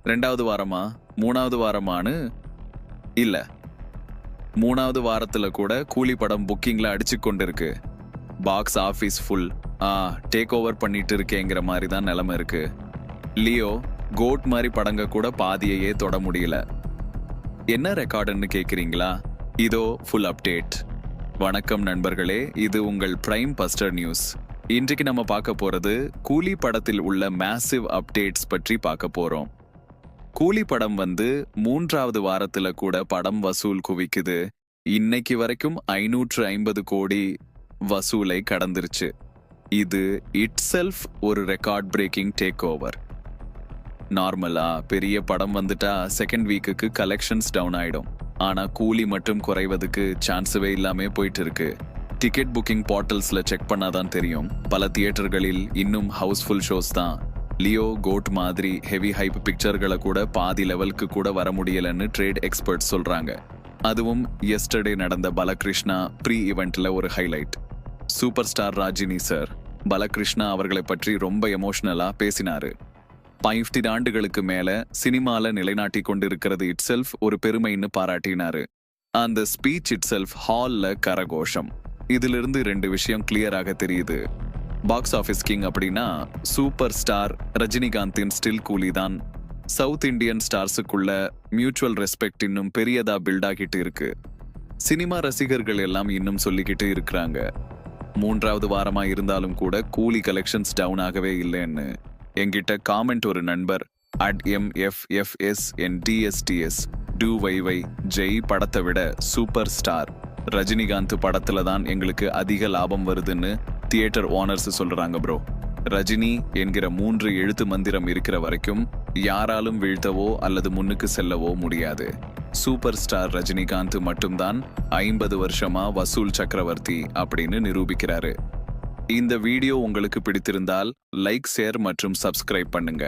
2வது வாரமா 3வது வாரமானு இல்ல 3வது வாரத்துல கூட கூலி படம் புக்கிங்ல அடிச்சு கொண்டிருக்கு. Box office full. Take over பண்ணிட்டு இருக்கேங்கிற மாதிரி தான் நிலைமை இருக்கு. லியோ கோட் மாதிரி படங்க கூட பாதியையே தொட முடியல. என்ன ரெக்கார்டுன்னு கேக்குறீங்களா? இதோ ஃபுல் அப்டேட். வணக்கம் நண்பர்களே, இது உங்கள் பிரைம் பஸ்டர் நியூஸ். இன்றைக்கு நம்ம பார்க்க போறது கூலி படத்தில் உள்ள மேசிவ் அப்டேட்ஸ் பற்றி பார்க்க போறோம். கூலி படம் 3வது வாரத்துல கூட படம் வசூல் குவிக்குது. இன்னைக்கு வரைக்கும் 550 கோடி வசூலை கடந்துருச்சு. இது இட்செல்ஃப் ஒரு ரெக்கார்ட் பிரேக்கிங் டேக் ஓவர். நார்மலா பெரிய படம் வந்துட்டா செகண்ட் வீக்குக்கு கலெக்ஷன்ஸ் டவுன் ஆயிடும். ஆனா கூலி மட்டும் குறைவதுக்கு சான்ஸவே இல்லாம போயிட்டு இருக்கு. டிக்கெட் புக்கிங் போர்ட்டல்ஸ்ல செக் பண்ணாதான் தெரியும், பல தியேட்டர்களில் இன்னும் ஹவுஸ்ஃபுல் ஷோஸ் தான். லியோ கோட் மாதிரி ஹெவி ஹைப் பிக்சர்களை கூட பாதி லெவலுக்கு கூட வர முடியலன்னு ட்ரேட் எக்ஸ்பர்ட்ஸ் சொல்றாங்க. அதுவும் எஸ்டர்டே நடந்த பலகிருஷ்ணா ப்ரீ ஈவெண்ட்ல ஒரு highlight. Super star Rajini sir Balakrishna அவர்களை பற்றி ரொம்ப எமோஷனலா பேசினாரு. 50 ஆண்டுகளுக்கு மேல சினிமால நிலைநாட்டி கொண்டிருக்கிறது இட்செல்ஃப் ஒரு பெருமைன்னு பாராட்டினாரு. அந்த ஸ்பீச் இட்செல்ஃப் ஹால்ல கரகோஷம். இதிலிருந்து 2 விஷயம் கிளியராக தெரியுது. பாக்ஸ் ஆஃபீஸ் கிங் அப்படின்னா சூப்பர் ஸ்டார் ரஜினிகாந்தின் ஸ்டில் கூலி தான். சவுத் இந்தியன் ஸ்டார்ஸுக்குள்ள மியூச்சுவல் ரெஸ்பெக்ட் இன்னும் பெரியதா பில்ட் ஆகிட்டு இருக்கு. சினிமா ரசிகர்கள் எல்லாம் இன்னும் சொல்லிக்கிட்டு இருக்கிறாங்க. 3வது வாரமா இருந்தாலும் கூட கூலி கலெக்ஷன்ஸ் டவுன் ஆகவே இல்லைன்னு. என்கிட்ட காமெண்ட் ஒரு நண்பர் @MFFSNDSTS DUYY ஜெய் படத்தை விட சூப்பர் ஸ்டார் ரஜினிகாந்த் படத்துல தான் எங்களுக்கு அதிக லாபம் வருதுன்னு தியேட்டர் ஓனர்ஸ் சொல்றாங்க ப்ரோ. ரஜினி என்கிற 3 எழுத்து மந்திரம் இருக்கிற வரைக்கும் யாராலும் வீழ்த்தவோ அல்லது முன்னுக்கு செல்லவோ முடியாது. சூப்பர் ஸ்டார் ரஜினிகாந்த் மட்டும்தான் 50 வருஷமா வசூல் சக்கரவர்த்தி அப்படின்னு நிரூபிக்கிறாரு. இந்த வீடியோ உங்களுக்கு பிடித்திருந்தால் லைக், ஷேர் மற்றும் சப்ஸ்கிரைப் பண்ணுங்க.